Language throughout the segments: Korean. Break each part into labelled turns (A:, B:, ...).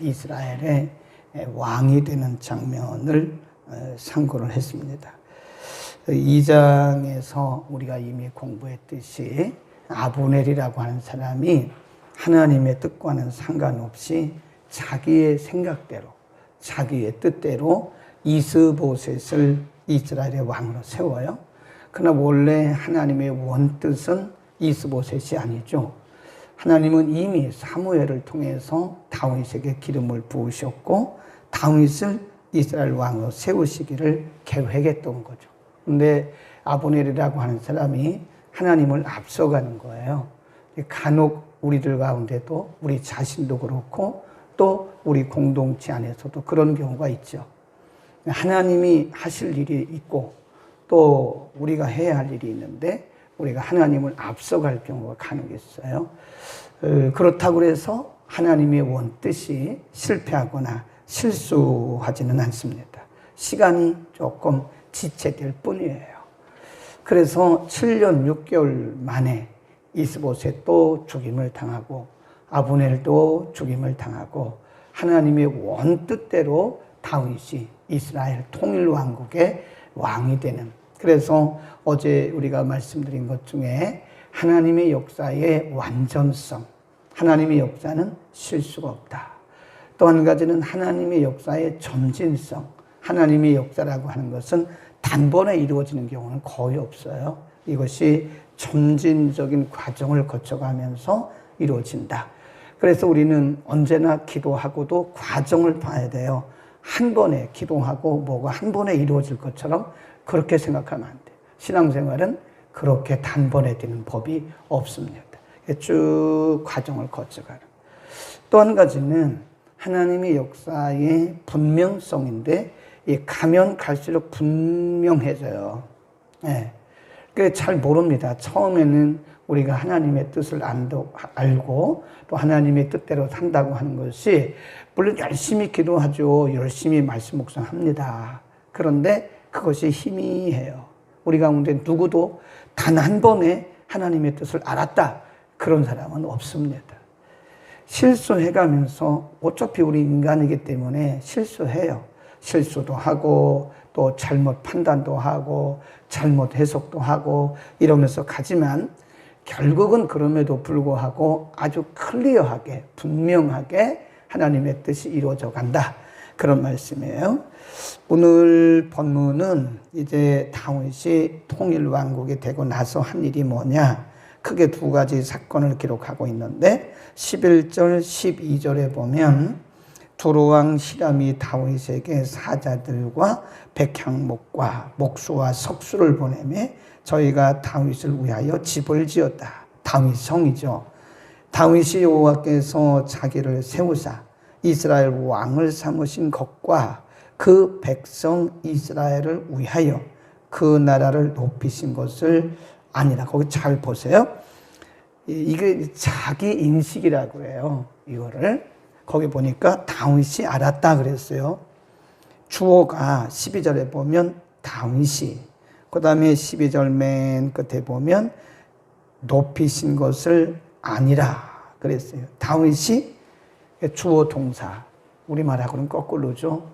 A: 이스라엘의 왕이 되는 장면을 상고를 했습니다. 2장에서 우리가 이미 공부했듯이 아브넬이라고 하는 사람이 하나님의 뜻과는 상관없이 자기의 생각대로, 자기의 뜻대로 이스보셋을 이스라엘의 왕으로 세워요. 그러나 원래 하나님의 원뜻은 이스보셋이 아니죠. 하나님은 이미 사무엘을 통해서 다윗에게 기름을 부으셨고 다윗을 이스라엘 왕으로 세우시기를 계획했던 거죠. 그런데 아브넬이라고 하는 사람이 하나님을 앞서가는 거예요. 간혹 우리들 가운데도 우리 자신도 그렇고 또 우리 공동체 안에서도 그런 경우가 있죠. 하나님이 하실 일이 있고 또 우리가 해야 할 일이 있는데 우리가 하나님을 앞서갈 경우가 간혹 있어요. 그렇다고 해서 하나님의 원뜻이 실패하거나 실수하지는 않습니다. 시간이 조금 지체될 뿐이에요. 그래서 7년 6개월 만에 이스보셋도 죽임을 당하고 아브넬도 죽임을 당하고 하나님의 원뜻대로 다윗이 이스라엘 통일왕국의 왕이 되는, 그래서 어제 우리가 말씀드린 것 중에 하나님의 역사의 완전성, 하나님의 역사는 실수가 없다. 또 한 가지는 하나님의 역사의 점진성, 하나님의 역사라고 하는 것은 단번에 이루어지는 경우는 거의 없어요. 이것이 점진적인 과정을 거쳐가면서 이루어진다. 그래서 우리는 언제나 기도하고도 과정을 봐야 돼요. 한 번에 기도하고 뭐가 한 번에 이루어질 것처럼 그렇게 생각하면 안 돼요. 신앙생활은 그렇게 단번에 되는 법이 없습니다. 쭉 과정을 거쳐가는. 또 한 가지는 하나님의 역사의 분명성인데 가면 갈수록 분명해져요. 네. 잘 모릅니다. 처음에는 우리가 하나님의 뜻을 알고 또 하나님의 뜻대로 산다고 하는 것이, 물론 열심히 기도하죠. 열심히 말씀 묵상합니다. 그런데 그것이 희미해요. 우리 가운데 누구도 단 한 번에 하나님의 뜻을 알았다, 그런 사람은 없습니다. 실수해가면서, 어차피 우리 인간이기 때문에 실수해요. 실수도 하고 또 잘못 판단도 하고 잘못 해석도 하고 이러면서 가지만 결국은 그럼에도 불구하고 아주 클리어하게 분명하게 하나님의 뜻이 이루어져 간다, 그런 말씀이에요. 오늘 본문은 이제 다윗이 통일왕국이 되고 나서 한 일이 뭐냐, 크게 두 가지 사건을 기록하고 있는데 11절 12절에 보면 두루왕 히람이 다윗에게 사자들과 백향목과 목수와 석수를 보내매 저희가 다윗을 위하여 집을 지었다. 다윗 성이죠. 다윗이 여호와께서 자기를 세우사 이스라엘 왕을 삼으신 것과 그 백성 이스라엘을 위하여 그 나라를 높이신 것을 아니라. 거기 잘 보세요. 이게 자기 인식이라고 해요. 이거를 거기 보니까 다윗이 알았다 그랬어요. 주어가 12절에 보면 다윗이, 그 다음에 12절 맨 끝에 보면 높이신 것을 아니라 그랬어요. 다윗이 주어 동사, 우리말하고는 거꾸로죠.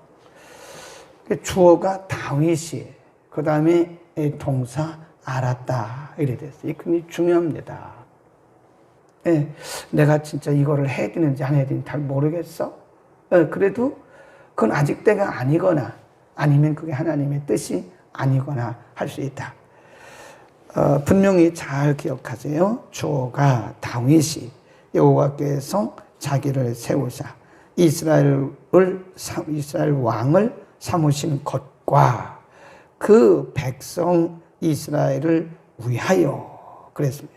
A: 주어가 다윗이, 그 다음에 동사 알았다, 이래 됐어요. 이게 굉장히 중요합니다. 네, 내가 진짜 이거를 해야 되는지 안 해야 되는지 잘 모르겠어. 네, 그래도 그건 아직 때가 아니거나 아니면 그게 하나님의 뜻이 아니거나 할 수 있다. 분명히 잘 기억하세요. 주어가 다윗이 여호와께서 자기를 세우사 이스라엘 왕을 삼으신 것과 그 백성 이스라엘을 위하여 그랬습니다.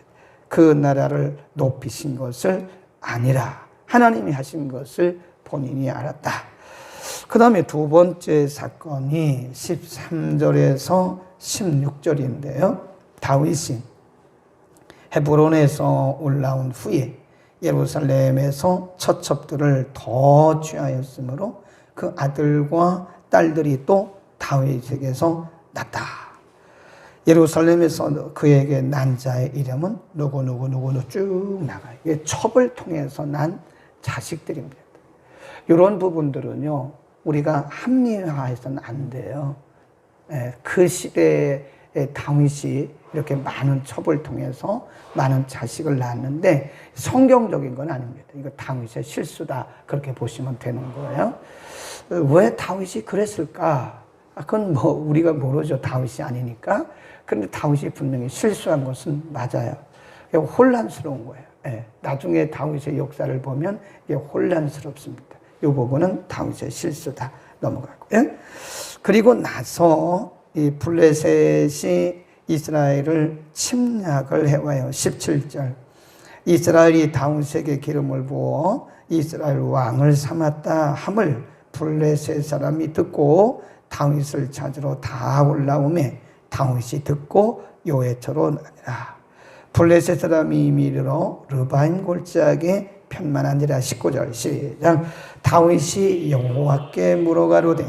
A: 그 나라를 높이신 것을 아니라 하나님이 하신 것을 본인이 알았다. 그 다음에 두 번째 사건이 13절에서 16절인데요. 다윗이 헤브론에서 올라온 후에 예루살렘에서 처첩들을 더 취하였으므로 그 아들과 딸들이 또 다윗에게서 났다. 예루살렘에서 그에게 난 자의 이름은 누구 쭉 나가요. 이게 첩을 통해서 난 자식들입니다. 이런 부분들은요, 우리가 합리화해서는 안 돼요. 그 시대에 다윗이 이렇게 많은 첩을 통해서 많은 자식을 낳았는데 성경적인 건 아닙니다. 이거 다윗의 실수다, 그렇게 보시면 되는 거예요. 왜 다윗이 그랬을까? 그건 뭐 우리가 모르죠. 다윗이 아니니까. 그런데 다윗이 분명히 실수한 것은 맞아요. 혼란스러운 거예요. 나중에 다윗의 역사를 보면 이게 혼란스럽습니다. 이 부분은 다윗의 실수다, 넘어가고요. 그리고 나서 이 블레셋이 이스라엘을 침략을 해와요. 17절. 이스라엘이 다윗에게 기름을 부어 이스라엘 왕을 삼았다 함을 블레셋 사람이 듣고 다윗을 찾으러 다 올라오매 다윗이 듣고 요회초로 나니라. 블레셋 사람이 이르러 르바임 골짜기에 편만하니라. 19절 시작. 다윗이 여호와께 물어가로되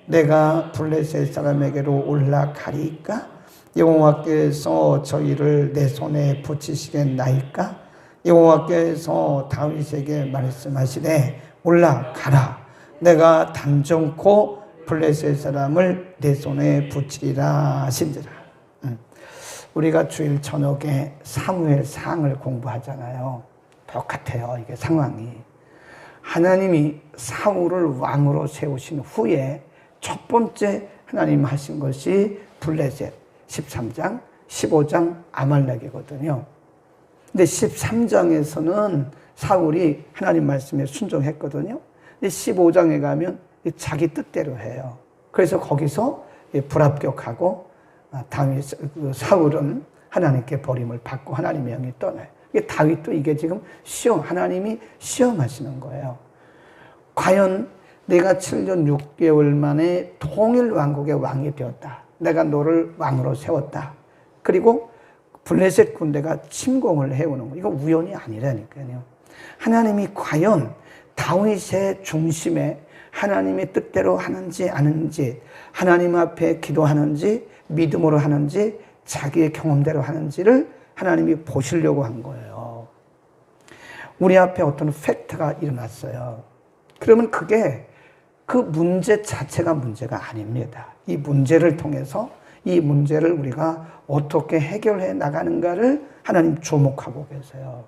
A: 내가 블레셋 사람에게로 올라가리까? 여호와께서 저희를 내 손에 붙이시겠나이까? 여호와께서 다윗에게 말씀하시되 올라가라. 내가 단정코 블레셋 사람을 내 손에 붙이리라 하신지라. 우리가 주일 저녁에 사무엘상을 공부하잖아요. 똑같아요. 이게 상황이. 하나님이 사울을 왕으로 세우신 후에 첫 번째 하나님 하신 것이 블레셋 13장, 15장 아말렉이거든요. 근데 13장에서는 사울이 하나님 말씀에 순종했거든요. 근데 15장에 가면 자기 뜻대로 해요. 그래서 거기서 불합격하고 사울은 하나님께 버림을 받고 하나님의 영이 떠나요. 다윗도 이게 지금 하나님이 시험하시는 거예요. 과연 내가 7년 6개월 만에 통일 왕국의 왕이 되었다. 내가 너를 왕으로 세웠다. 그리고 블레셋 군대가 침공을 해오는 거. 이거 우연이 아니라니까요. 하나님이 과연 다윗의 중심에 하나님의 뜻대로 하는지 아는지, 하나님 앞에 기도하는지 믿음으로 하는지 자기의 경험대로 하는지를 하나님이 보시려고 한 거예요. 우리 앞에 어떤 팩트가 일어났어요. 그러면 그게 그 문제 자체가 문제가 아닙니다. 이 문제를 통해서 이 문제를 우리가 어떻게 해결해 나가는가를 하나님 주목하고 계세요.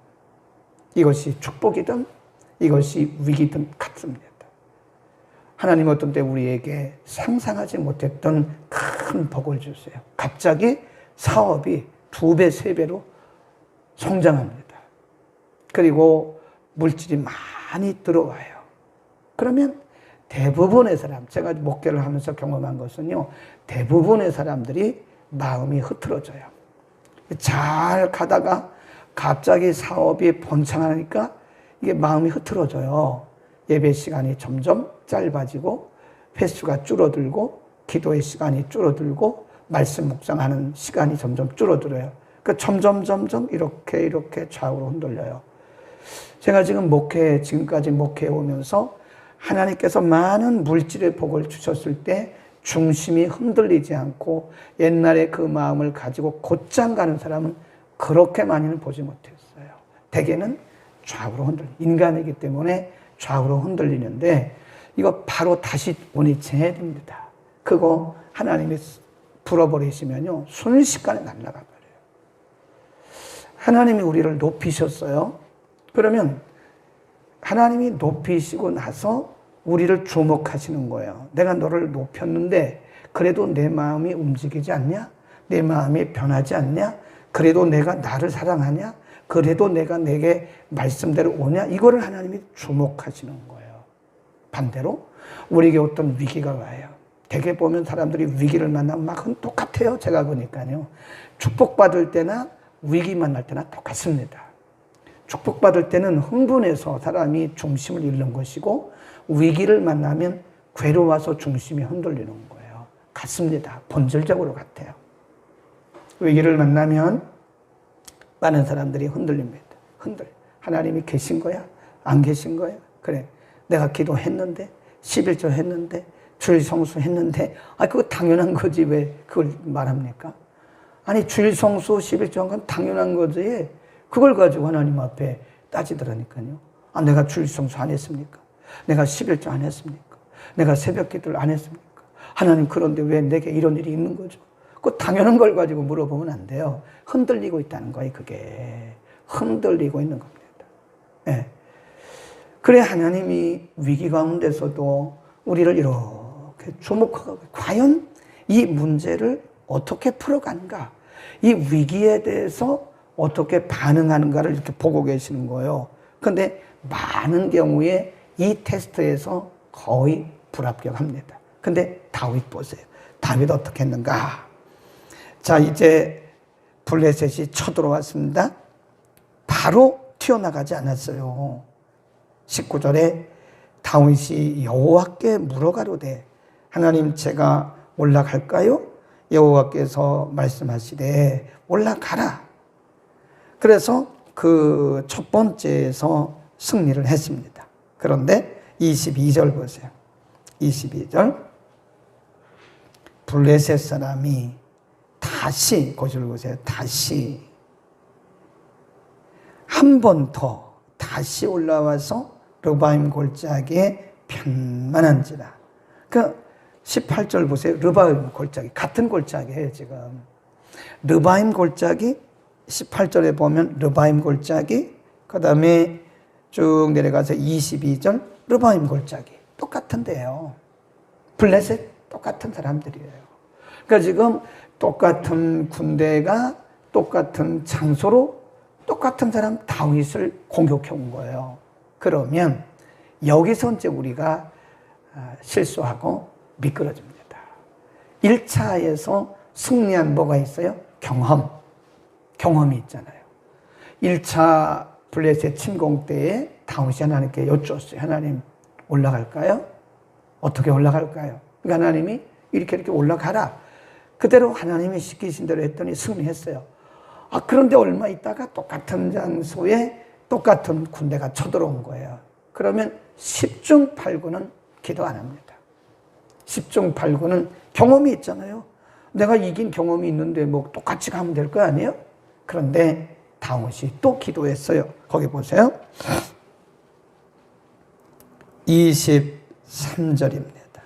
A: 이것이 축복이든 이것이 위기든 같습니다. 하나님 어떤 때 우리에게 상상하지 못했던 큰 복을 주세요. 갑자기 사업이 2배, 3배로 성장합니다. 그리고 물질이 많이 들어와요. 그러면 대부분의 사람, 제가 목회를 하면서 경험한 것은요, 대부분의 사람들이 마음이 흐트러져요. 잘 가다가 갑자기 사업이 번창하니까 이게 마음이 흐트러져요. 예배 시간이 점점 짧아지고 횟수가 줄어들고 기도의 시간이 줄어들고 말씀 묵상하는 시간이 점점 줄어들어요. 그러니까 점점 이렇게 좌우로 흔들려요. 제가 지금까지 목회해 오면서 하나님께서 많은 물질의 복을 주셨을 때 중심이 흔들리지 않고 옛날에 그 마음을 가지고 곧장 가는 사람은 그렇게 많이는 보지 못했어요. 대개는 좌우로 인간이기 때문에 좌우로 흔들리는데 이거 바로 다시 원위치해야 됩니다. 그거 하나님이 불어버리시면요 순식간에 날아가 버려요. 하나님이 우리를 높이셨어요. 그러면 하나님이 높이시고 나서 우리를 주목하시는 거예요. 내가 너를 높였는데 그래도 내 마음이 움직이지 않냐? 내 마음이 변하지 않냐? 그래도 내가 나를 사랑하냐? 그래도 내가 내게 말씀대로 오냐? 이거를 하나님이 주목하시는 거예요. 반대로 우리에게 어떤 위기가 와요. 대개 보면 사람들이 위기를 만나면 막 똑같아요. 제가 보니까요. 축복받을 때나 위기 만날 때나 똑같습니다. 축복받을 때는 흥분해서 사람이 중심을 잃는 것이고 위기를 만나면 괴로워서 중심이 흔들리는 거예요. 같습니다. 본질적으로 같아요. 위기를 만나면 많은 사람들이 흔들립니다. 하나님이 계신 거야? 안 계신 거야? 그래. 내가 기도했는데 11조 했는데 주일 성수 했는데 그거 당연한 거지 왜 그걸 말합니까? 아니 주일 성수 11조 한 건 당연한 거지. 그걸 가지고 하나님 앞에 따지더라니까요. 내가 주일 성수 안 했습니까? 내가 11조 안 했습니까? 내가 새벽 기도를 안 했습니까? 하나님, 그런데 왜 내게 이런 일이 있는 거죠? 그 당연한 걸 가지고 물어보면 안 돼요. 흔들리고 있다는 거예요, 그게. 흔들리고 있는 겁니다. 예. 그래, 하나님이 위기 가운데서도 우리를 이렇게 주목하고, 과연 이 문제를 어떻게 풀어가는가, 이 위기에 대해서 어떻게 반응하는가를 이렇게 보고 계시는 거예요. 그런데 많은 경우에 이 테스트에서 거의 불합격합니다. 근데 다윗 보세요. 다윗 어떻게 했는가? 자, 이제 블레셋이 쳐들어왔습니다. 바로 튀어나가지 않았어요. 19절에 다윗이 여호와께 물어가로되, 하나님, 제가 올라갈까요? 여호와께서 말씀하시되 올라가라. 그래서 그 첫 번째에서 승리를 했습니다. 그런데 22절 보세요. 22절. 블레셋 사람이 다시, 거기를 보세요. 다시 한 번 더 다시 올라와서 르바임 골짜기에 편만한지라. 그 18절 보세요. 르바임 골짜기, 같은 골짜기예요, 지금. 르바임 골짜기, 18절에 보면 르바임 골짜기, 그 다음에 쭉 내려가서 22절 르바임 골짜기. 똑같은데요. 블레셋 똑같은 사람들이에요. 그러니까 지금 똑같은 군대가 똑같은 장소로 똑같은 사람 다윗을 공격해 온 거예요. 그러면 여기서 이제 우리가 실수하고 미끄러집니다. 1차에서 승리한 뭐가 있어요? 경험이 있잖아요. 1차 블레셋 침공 때에 다윗이 하나님께 여쭈었어요. 하나님, 올라갈까요? 어떻게 올라갈까요? 그러니까 하나님이 이렇게 올라가라. 그대로 하나님이 시키신 대로 했더니 승리했어요. 그런데 얼마 있다가 똑같은 장소에 똑같은 군대가 쳐들어온 거예요. 그러면 10중 8구는 기도 안 합니다. 10중 8구는 경험이 있잖아요. 내가 이긴 경험이 있는데 뭐 똑같이 가면 될 거 아니에요? 그런데 다윗이 또 기도했어요. 거기 보세요. 23절입니다.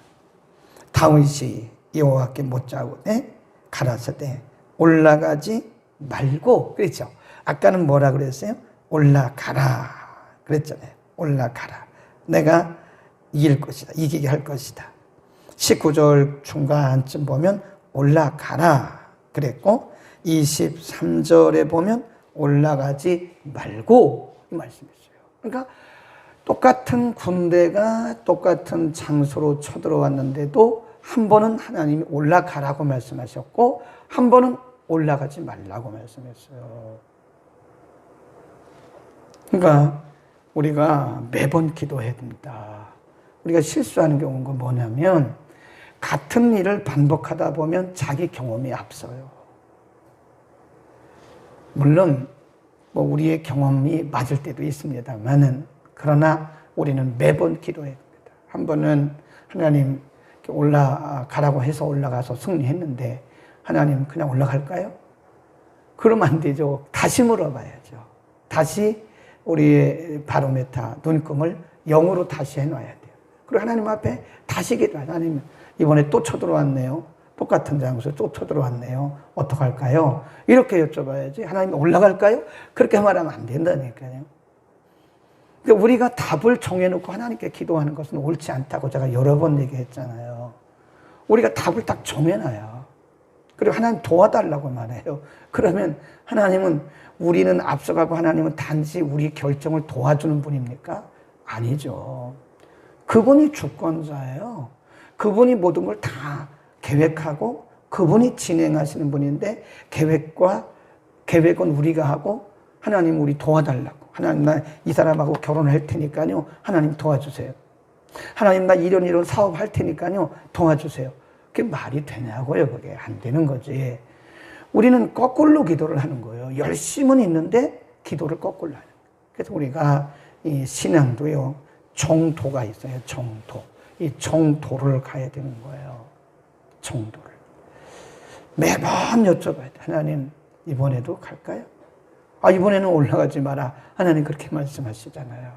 A: 다윗이 여호와께 못자고되 가라사대 올라가지 말고, 그렇죠? 아까는 뭐라 그랬어요? 올라가라 그랬잖아요. 올라가라. 내가 이길 것이다. 이기게 할 것이다. 19절 중간쯤 보면 올라가라 그랬고, 23절에 보면 올라가지 말고 이 말씀이었어요. 그러니까 똑같은 군대가 똑같은 장소로 쳐들어왔는데도 한 번은 하나님이 올라가라고 말씀하셨고 한 번은 올라가지 말라고 말씀했어요. 그러니까 우리가 매번 기도해야 됩니다. 우리가 실수하는 경우가 뭐냐면 같은 일을 반복하다 보면 자기 경험이 앞서요. 물론 뭐 우리의 경험이 맞을 때도 있습니다만은, 그러나 우리는 매번 기도해야 됩니다. 한 번은 하나님 올라가라고 해서 올라가서 승리했는데 하나님 그냥 올라갈까요? 그러면 안 되죠. 다시 물어봐야죠. 다시 우리의 바로메타, 눈금을 0으로 다시 해놔야 돼요. 그리고 하나님 앞에 다시 기도해요. 하나님, 이번에 또 쳐들어왔네요. 똑같은 장소에 또 쳐들어왔네요. 어떡할까요? 이렇게 여쭤봐야지. 하나님 올라갈까요? 그렇게 말하면 안 된다니까요. 그러니까 우리가 답을 정해놓고 하나님께 기도하는 것은 옳지 않다고 제가 여러 번 얘기했잖아요. 우리가 답을 딱 정해놔요. 그리고 하나님 도와달라고 말해요. 그러면 하나님은, 우리는 앞서가고 하나님은 단지 우리 결정을 도와주는 분입니까? 아니죠. 그분이 주권자예요. 그분이 모든 걸 다 계획하고 그분이 진행하시는 분인데, 계획은 우리가 하고 하나님 우리 도와달라고. 하나님, 나 이 사람하고 결혼할 테니까요. 하나님 도와주세요. 하나님, 나 이런 사업 할 테니까요. 도와주세요. 그게 말이 되냐고요. 그게 안 되는 거지. 우리는 거꾸로 기도를 하는 거예요. 열심은 있는데 기도를 거꾸로 하는 거예요. 그래서 우리가 이 신앙도요, 정도가 있어요. 정도. 이 정도를 가야 되는 거예요. 정도를. 매번 여쭤봐야 돼. 하나님, 이번에도 갈까요? 이번에는 올라가지 마라. 하나님 그렇게 말씀하시잖아요.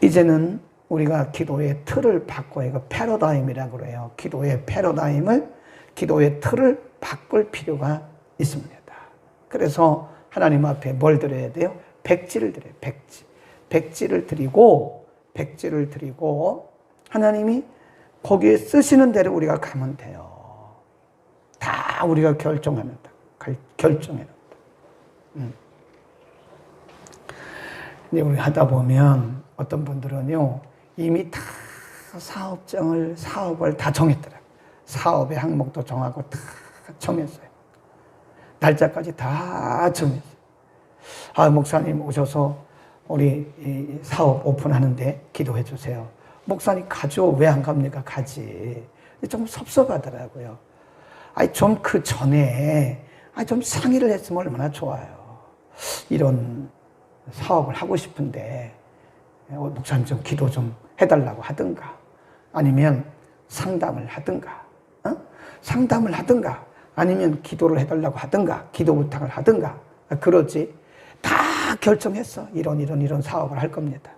A: 이제는 우리가 기도의 틀을 바꿔야, 이거 패러다임이라고 그래요. 기도의 틀을 바꿀 필요가 있습니다. 그래서 하나님 앞에 뭘 드려야 돼요? 백지를 드려요. 백지를 드리고 하나님이 거기에 쓰시는 대로 우리가 가면 돼요. 다 우리가 결정해놓는다. 근데 우리 하다 보면 어떤 분들은요, 이미 다 사업을 다 정했더라고요. 사업의 항목도 정하고 다 정했어요. 날짜까지 다 정했어요. 목사님 오셔서 우리 이 사업 오픈하는데 기도해 주세요. 목사님 가죠. 왜 안 갑니까? 가지. 좀 섭섭하더라고요. 좀 그 전에 좀 상의를 했으면 얼마나 좋아요. 이런 사업을 하고 싶은데 목사님 좀 기도 좀 해달라고 하든가, 아니면 상담을 하든가, 아니면 기도를 해달라고 하든가, 기도 부탁을 하든가. 그러지. 다 결정했어. 이런 사업을 할 겁니다.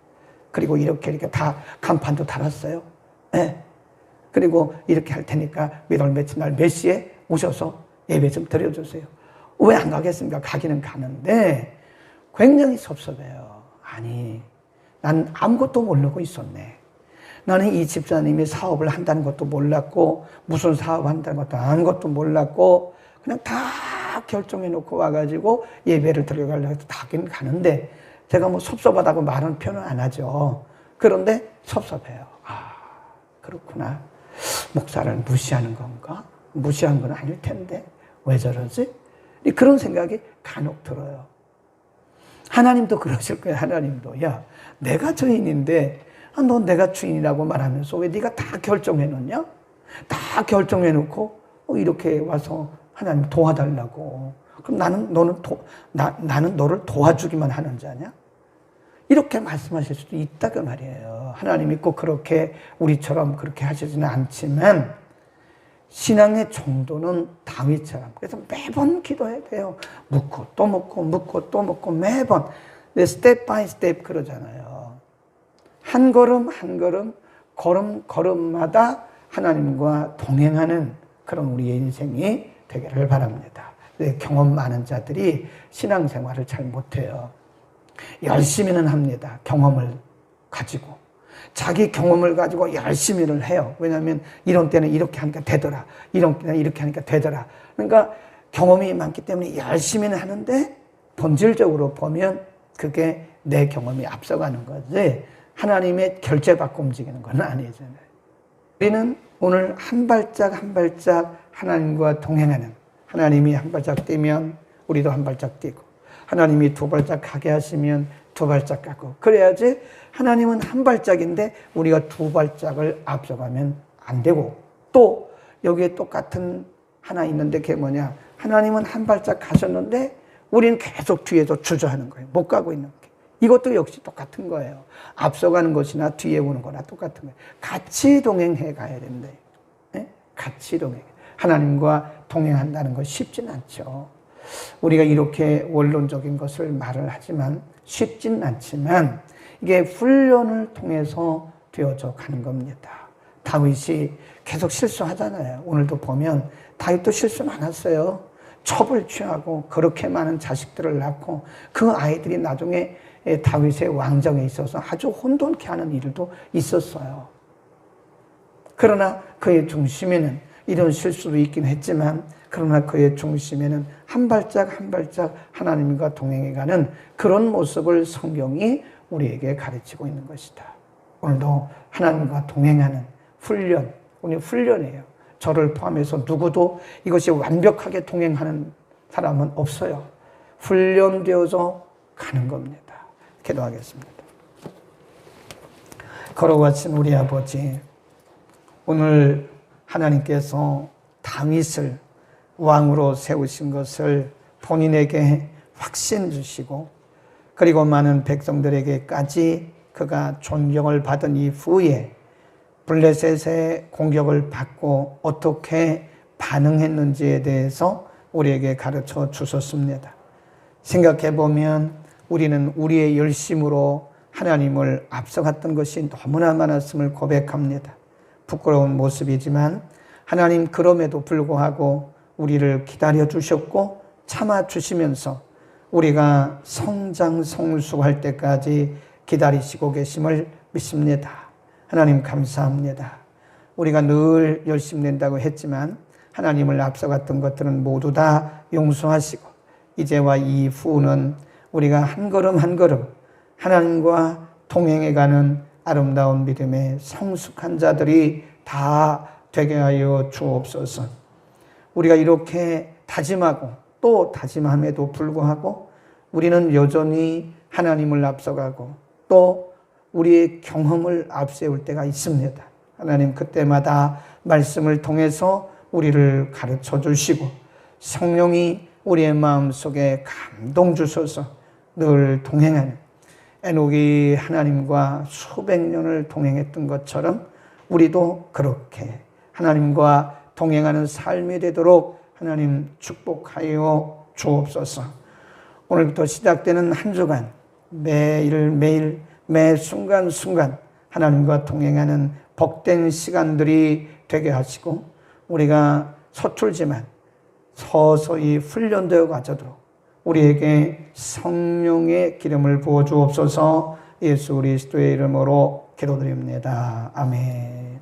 A: 그리고 이렇게 다 간판도 달았어요. 네. 그리고 이렇게 할 테니까 몇 월 며칠 날 몇 시에 오셔서 예배 좀 드려주세요. 왜 안 가겠습니까? 가기는 가는데 굉장히 섭섭해요. 난 아무것도 모르고 있었네. 나는 이 집사님이 사업을 한다는 것도 몰랐고, 무슨 사업 한다는 것도 아무것도 몰랐고, 그냥 다 결정해놓고 와가지고 예배를 드려가려고 해서 가긴 가는데, 제가 뭐 섭섭하다고 말은 표현은 안 하죠. 그런데 섭섭해요. 그렇구나. 목사를 무시하는 건가? 무시한 건 아닐 텐데 왜 저러지? 그런 생각이 간혹 들어요. 하나님도 그러실 거예요. 하나님도, 야, 내가 주인인데 너 내가 주인이라고 말하면서 왜 네가 다 결정해 놓냐? 다 결정해 놓고 이렇게 와서 하나님 도와달라고. 그럼 나는 너를 도와주기만 하는 자냐? 이렇게 말씀하실 수도 있다고 말이에요. 하나님이 꼭 그렇게 우리처럼 그렇게 하시지는 않지만 신앙의 정도는 다윗처럼. 그래서 매번 기도해야 돼요. 묻고 또 묻고 매번. 스텝 바이 스텝 그러잖아요. 한 걸음 한 걸음, 걸음마다 하나님과 동행하는 그런 우리의 인생이 되기를 바랍니다. 경험 많은 자들이 신앙생활을 잘 못해요. 열심히는 합니다. 경험을 가지고. 자기 경험을 가지고 열심히를 해요. 왜냐하면 이런 때는 이렇게 하니까 되더라. 이런 때는 이렇게 하니까 되더라. 그러니까 경험이 많기 때문에 열심히는 하는데 본질적으로 보면 그게 내 경험이 앞서가는 거지 하나님의 결제받고 움직이는 건 아니잖아요. 우리는 오늘 한 발짝 한 발짝 하나님과 동행하는, 하나님이 한 발짝 뛰면 우리도 한 발짝 뛰고, 하나님이 두 발짝 가게 하시면 두 발짝 가고, 그래야지. 하나님은 한 발짝인데 우리가 두 발짝을 앞서가면 안 되고, 또 여기에 똑같은 하나 있는데 그게 뭐냐, 하나님은 한 발짝 가셨는데 우리는 계속 뒤에서 주저하는 거예요. 못 가고 있는 게. 이것도 역시 똑같은 거예요. 앞서가는 것이나 뒤에 오는 거나 똑같은 거예요. 같이 동행해 가야 된다. 네? 같이 동행. 하나님과 동행한다는 건 쉽진 않죠. 우리가 이렇게 원론적인 것을 말을 하지만 쉽진 않지만 이게 훈련을 통해서 되어져 가는 겁니다. 다윗이 계속 실수하잖아요. 오늘도 보면 다윗도 실수 많았어요. 첩을 취하고 그렇게 많은 자식들을 낳고 그 아이들이 나중에 다윗의 왕정에 있어서 아주 혼돈케 하는 일도 있었어요. 그러나 그의 중심에는 이런 실수도 있긴 했지만, 그러나 그의 중심에는 한 발짝 한 발짝 하나님과 동행해가는 그런 모습을 성경이 우리에게 가르치고 있는 것이다. 오늘도 하나님과 동행하는 훈련, 오늘 훈련이에요. 저를 포함해서 누구도 이것이 완벽하게 동행하는 사람은 없어요. 훈련되어서 가는 겁니다. 기도하겠습니다. 걸어가신 우리 아버지, 오늘 하나님께서 다윗을 왕으로 세우신 것을 본인에게 확신 주시고, 그리고 많은 백성들에게까지 그가 존경을 받은 이후에 블레셋의 공격을 받고 어떻게 반응했는지에 대해서 우리에게 가르쳐 주셨습니다. 생각해 보면 우리는 우리의 열심으로 하나님을 앞서갔던 것이 너무나 많았음을 고백합니다. 부끄러운 모습이지만 하나님 그럼에도 불구하고 우리를 기다려 주셨고 참아 주시면서 우리가 성장 성숙할 때까지 기다리시고 계심을 믿습니다. 하나님 감사합니다. 우리가 늘 열심히 낸다고 했지만 하나님을 앞서갔던 것들은 모두 다 용서하시고 이제와 이후는 우리가 한 걸음 한 걸음 하나님과 동행해가는 아름다운 믿음의 성숙한 자들이 다 되게 하여 주옵소서. 우리가 이렇게 다짐하고 또 다짐함에도 불구하고 우리는 여전히 하나님을 앞서가고 또 우리의 경험을 앞세울 때가 있습니다. 하나님 그때마다 말씀을 통해서 우리를 가르쳐 주시고 성령이 우리의 마음속에 감동 주셔서 늘 동행하는 에녹이 하나님과 수백 년을 동행했던 것처럼 우리도 그렇게 하나님과 동행하는 삶이 되도록 하나님 축복하여 주옵소서. 오늘부터 시작되는 한 주간 매일매일 매 순간순간 하나님과 동행하는 복된 시간들이 되게 하시고 우리가 서툴지만 서서히 훈련되어 가도록 우리에게 성령의 기름을 부어 주옵소서. 예수 그리스도의 이름으로 기도드립니다. 아멘.